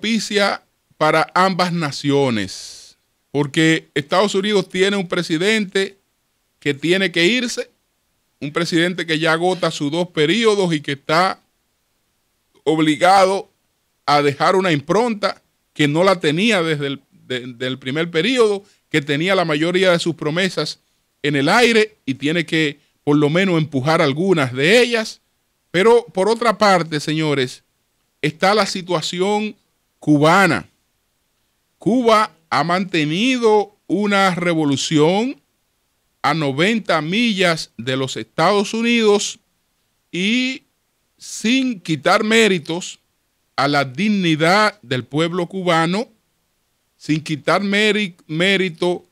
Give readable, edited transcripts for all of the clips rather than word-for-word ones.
propicia para ambas naciones, porque Estados Unidos tiene un presidente que tiene que irse, un presidente que ya agota sus 2 periodos y que está obligado a dejar una impronta que no la tenía desde el primer periodo, que tenía la mayoría de sus promesas en el aire y tiene que por lo menos empujar algunas de ellas. Pero por otra parte, señores, está la situación cubana. Cuba ha mantenido una revolución a 90 millas de los Estados Unidos y sin quitar méritos a la dignidad del pueblo cubano, sin quitar mérito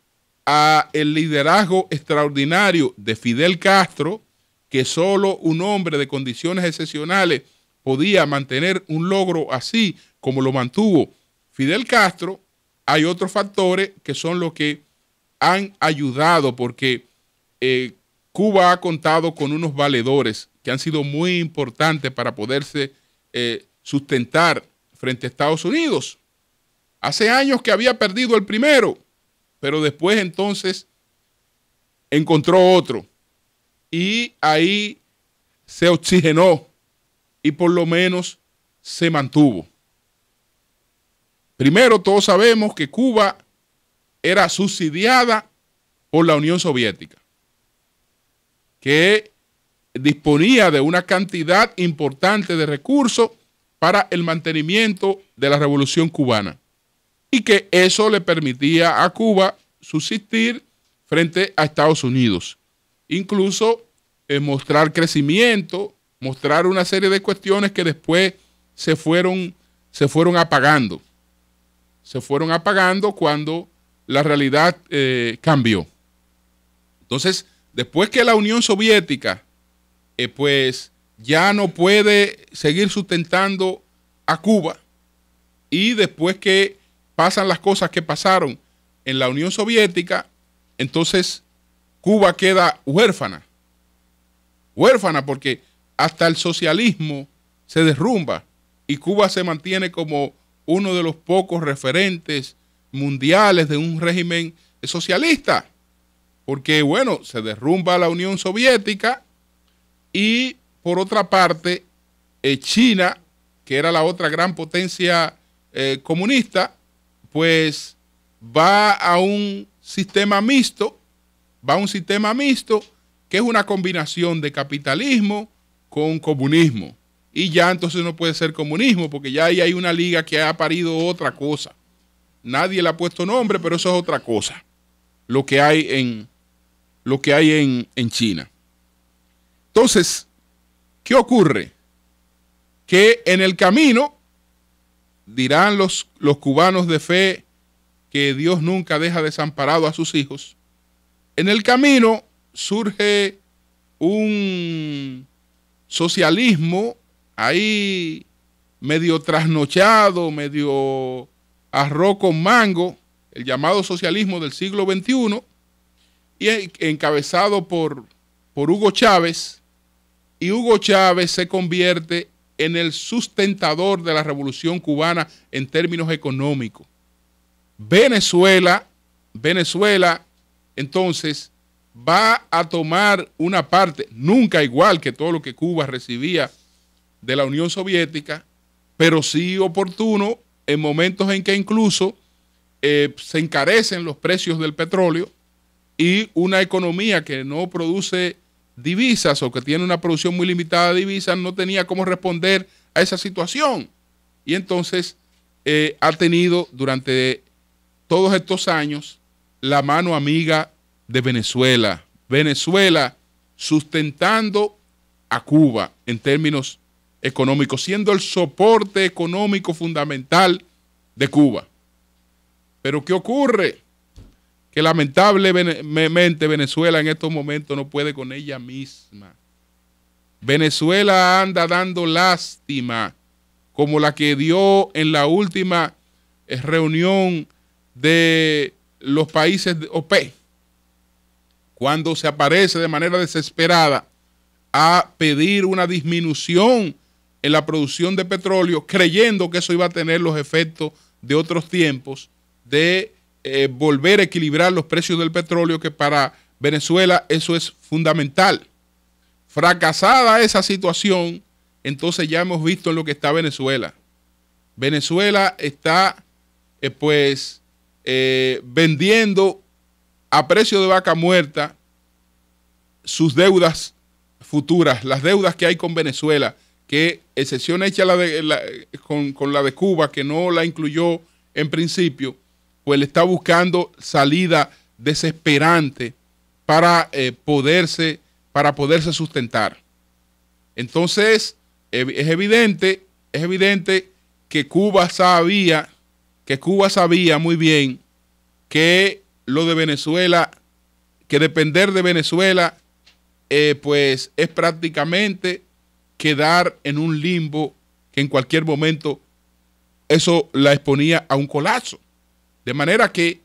a el liderazgo extraordinario de Fidel Castro, que solo un hombre de condiciones excepcionales podía mantener un logro así como lo mantuvo Fidel Castro. Hay otros factores que son los que han ayudado, porque Cuba ha contado con unos valedores que han sido muy importantes para poderse sustentar frente a Estados Unidos. Hace años que había perdido el primero, pero después entonces encontró otro y ahí se oxigenó y por lo menos se mantuvo. Primero, todos sabemos que Cuba era subsidiada por la Unión Soviética, que disponía de una cantidad importante de recursos para el mantenimiento de la Revolución Cubana y que eso le permitía a Cuba subsistir frente a Estados Unidos. Incluso mostrar crecimiento, mostrar una serie de cuestiones que después se fueron apagando. Se fueron apagando cuando la realidad cambió. Entonces, después que la Unión Soviética pues ya no puede seguir sustentando a Cuba, y después que pasan las cosas que pasaron en la Unión Soviética, entonces Cuba queda huérfana porque hasta el socialismo se derrumba y Cuba se mantiene como uno de los pocos referentes mundiales de un régimen socialista, porque bueno, se derrumba la Unión Soviética y por otra parte China, que era la otra gran potencia comunista, pues va a un sistema mixto, que es una combinación de capitalismo con comunismo. Y ya entonces no puede ser comunismo, porque ya ahí hay una liga que ha parido otra cosa. Nadie le ha puesto nombre, pero eso es otra cosa, lo que hay en China. Entonces, ¿qué ocurre? Que en el camino, dirán los cubanos de fe que Dios nunca deja desamparado a sus hijos, en el camino surge un socialismo ahí medio trasnochado, medio arroz con mango, el llamado socialismo del siglo XXI, y encabezado por Hugo Chávez, y Hugo Chávez se convierte en el sustentador de la revolución cubana en términos económicos. Venezuela, entonces, va a tomar una parte, nunca igual que todo lo que Cuba recibía de la Unión Soviética, pero sí oportuno en momentos en que incluso se encarecen los precios del petróleo y una economía que no produce divisas o que tiene una producción muy limitada de divisas no tenía cómo responder a esa situación. Y entonces ha tenido durante todos estos años la mano amiga de Venezuela. Venezuela sustentando a Cuba en términos económicos, siendo el soporte económico fundamental de Cuba. Pero ¿qué ocurre? Que lamentablemente Venezuela en estos momentos no puede con ella misma. Venezuela anda dando lástima, como la que dio en la última reunión de los países de OPEC, cuando se aparece de manera desesperada a pedir una disminución en la producción de petróleo, creyendo que eso iba a tener los efectos de otros tiempos, de volver a equilibrar los precios del petróleo, que para Venezuela eso es fundamental. Fracasada esa situación, entonces ya hemos visto en lo que está Venezuela. Venezuela está vendiendo a precio de vaca muerta sus deudas futuras, las deudas que hay con Venezuela, que excepción hecha con la de Cuba, que no la incluyó en principio, pues le está buscando salida desesperante para poderse sustentar. Entonces, es evidente que Cuba sabía muy bien que lo de Venezuela, que depender de Venezuela, pues es prácticamente quedar en un limbo que en cualquier momento eso la exponía a un colapso. De manera que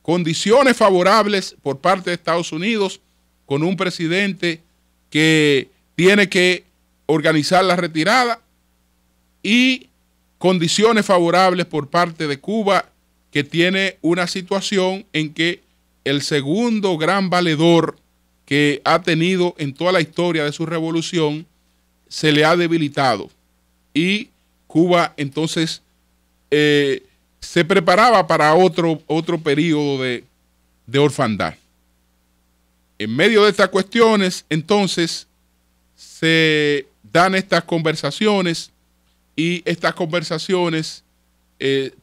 condiciones favorables por parte de Estados Unidos, con un presidente que tiene que organizar la retirada, y condiciones favorables por parte de Cuba, que tiene una situación en que el segundo gran valedor que ha tenido en toda la historia de su revolución se le ha debilitado. Y Cuba entonces se preparaba para otro periodo de orfandad. En medio de estas cuestiones, entonces, se dan estas conversaciones, y estas conversaciones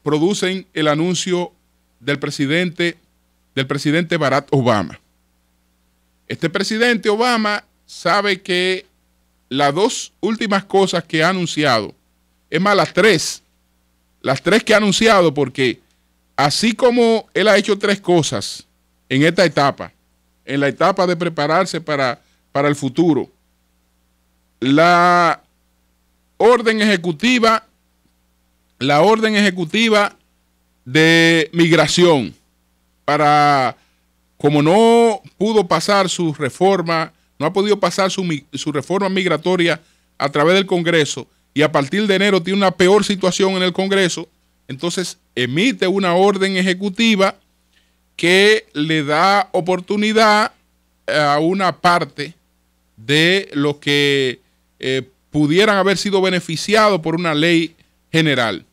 producen el anuncio del presidente Barack Obama. Este presidente Obama sabe que las dos últimas cosas que ha anunciado, es más, las tres que ha anunciado, porque así como él ha hecho tres cosas en esta etapa, en la etapa de prepararse para el futuro, la orden ejecutiva de migración, como no pudo pasar su reforma, no ha podido pasar su reforma migratoria a través del Congreso, y a partir de enero tiene una peor situación en el Congreso, entonces emite una orden ejecutiva que le da oportunidad a una parte de los que pudieran haber sido beneficiados por una ley general.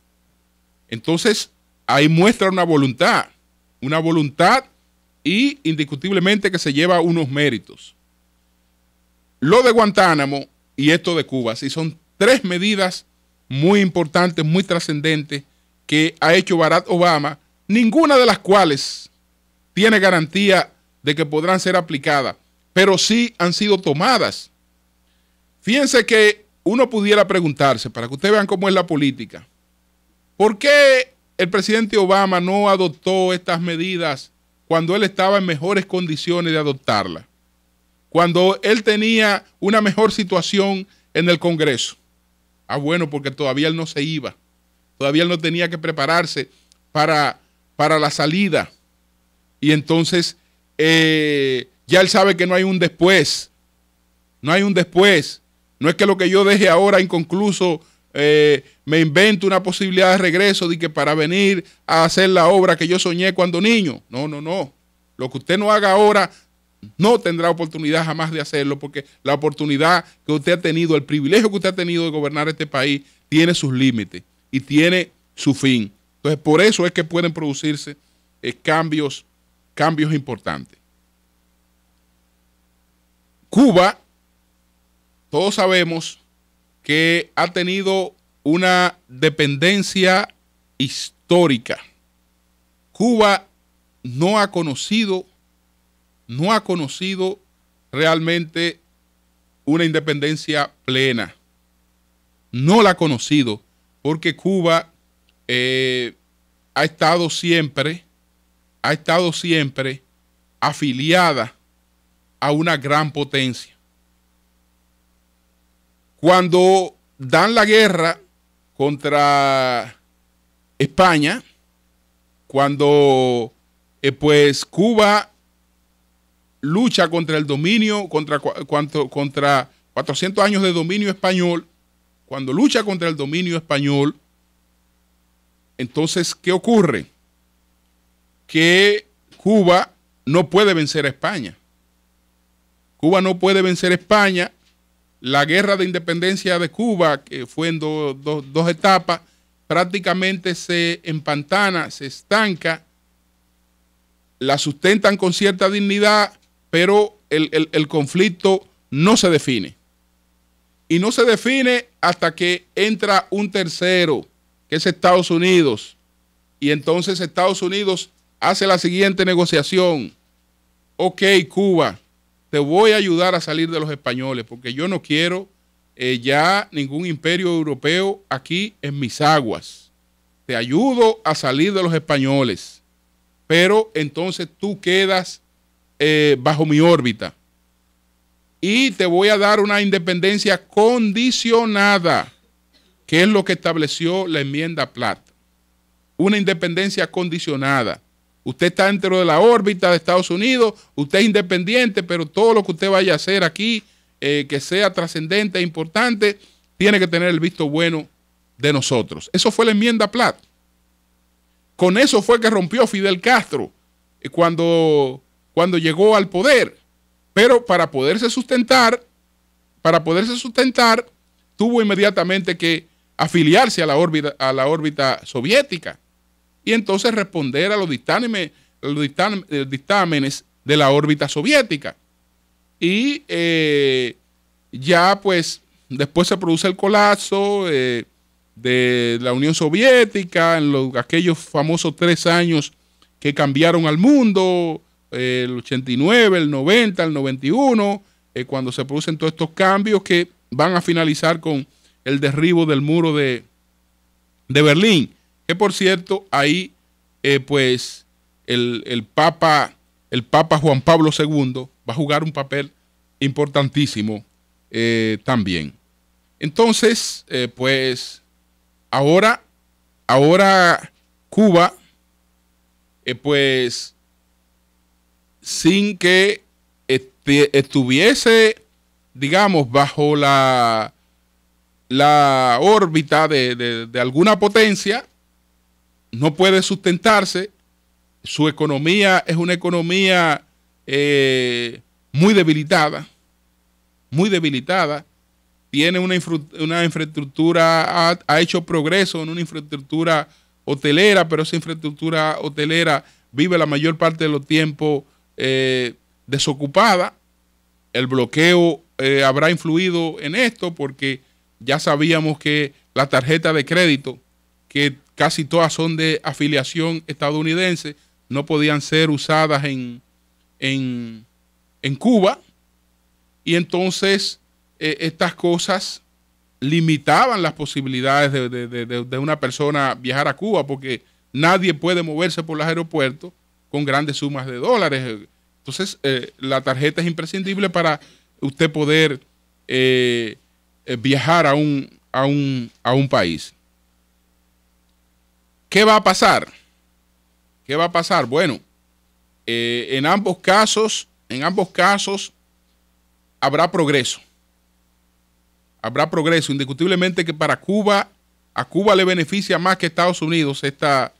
Entonces, ahí muestra una voluntad y indiscutiblemente que se lleva unos méritos. Lo de Guantánamo y esto de Cuba, sí, son tres medidas muy importantes, muy trascendentes que ha hecho Barack Obama, ninguna de las cuales tiene garantía de que podrán ser aplicadas, pero sí han sido tomadas. Fíjense que uno pudiera preguntarse, para que ustedes vean cómo es la política, ¿por qué el presidente Obama no adoptó estas medidas cuando él estaba en mejores condiciones de adoptarlas? Cuando él tenía una mejor situación en el Congreso. Bueno, porque todavía él no se iba. Todavía él no tenía que prepararse para la salida. Y entonces ya él sabe que no hay un después. No hay un después. No es que lo que yo deje ahora inconcluso me invento una posibilidad de regreso de que para venir a hacer la obra que yo soñé cuando niño. No, no, no. Lo que usted no haga ahora no tendrá oportunidad jamás de hacerlo, porque la oportunidad que usted ha tenido, el privilegio que usted ha tenido de gobernar este país, tiene sus límites y tiene su fin. Entonces, por eso es que pueden producirse cambios importantes. Cuba, todos sabemos que ha tenido una dependencia histórica. Cuba no ha conocido realmente una independencia plena. No la ha conocido porque Cuba ha estado siempre afiliada a una gran potencia. Cuando dan la guerra contra España, cuando pues Cuba lucha contra el dominio, contra 400 años de dominio español, cuando lucha contra el dominio español, entonces, ¿qué ocurre? Que Cuba no puede vencer a España. Cuba no puede vencer a España. La guerra de independencia de Cuba, que fue en dos etapas, prácticamente se empantana, se estanca, la sustentan con cierta dignidad, pero el conflicto no se define. Y no se define hasta que entra un tercero, que es Estados Unidos. Y entonces Estados Unidos hace la siguiente negociación. Ok, Cuba, te voy a ayudar a salir de los españoles, porque yo no quiero ya ningún imperio europeo aquí en mis aguas. Te ayudo a salir de los españoles, pero entonces tú quedas bajo mi órbita. Y te voy a dar una independencia condicionada, que es lo que estableció la enmienda Platt. Una independencia condicionada. Usted está dentro de la órbita de Estados Unidos, usted es independiente, pero todo lo que usted vaya a hacer aquí, que sea trascendente e importante, tiene que tener el visto bueno de nosotros. Eso fue la enmienda Platt. Con eso fue que rompió Fidel Castro cuando llegó al poder. Pero para poderse sustentar, tuvo inmediatamente que afiliarse a la órbita soviética y entonces responder a los dictámenes de la órbita soviética. Y ya pues después se produce el colapso de la Unión Soviética en aquellos famosos 3 años que cambiaron al mundo, el 89, el 90, el 91, cuando se producen todos estos cambios que van a finalizar con el derribo del muro de Berlín, que por cierto ahí pues el Papa Juan Pablo II va a jugar un papel importantísimo también. Entonces pues ahora Cuba pues sin que estuviese, digamos, bajo la órbita de alguna potencia, no puede sustentarse. Su economía es una economía muy debilitada, tiene una infraestructura, ha hecho progreso en una infraestructura hotelera, pero esa infraestructura hotelera vive la mayor parte de los tiempos desocupada. El bloqueo habrá influido en esto porque ya sabíamos que las tarjetas de crédito, que casi todas son de afiliación estadounidense, no podían ser usadas en Cuba, y entonces estas cosas limitaban las posibilidades de una persona viajar a Cuba, porque nadie puede moverse por los aeropuertos con grandes sumas de dólares. Entonces, la tarjeta es imprescindible para usted poder viajar a un país. ¿Qué va a pasar? Bueno, en ambos casos habrá progreso. Indiscutiblemente que para Cuba, a Cuba le beneficia más que a Estados Unidos esta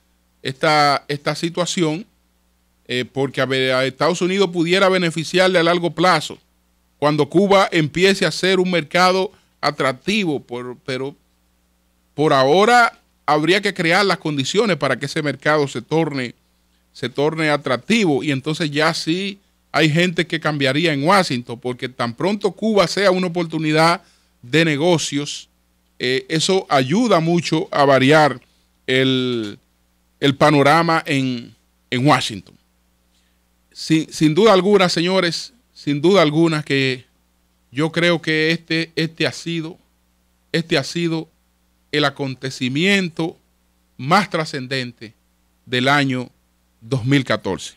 situación, porque a Estados Unidos pudiera beneficiarle a largo plazo cuando Cuba empiece a ser un mercado atractivo, pero por ahora habría que crear las condiciones para que ese mercado se torne atractivo, y entonces ya sí hay gente que cambiaría en Washington, porque tan pronto Cuba sea una oportunidad de negocios, eso ayuda mucho a variar el panorama en Washington. Sin duda alguna, señores, sin duda alguna que yo creo que este ha sido el acontecimiento más trascendente del año 2014.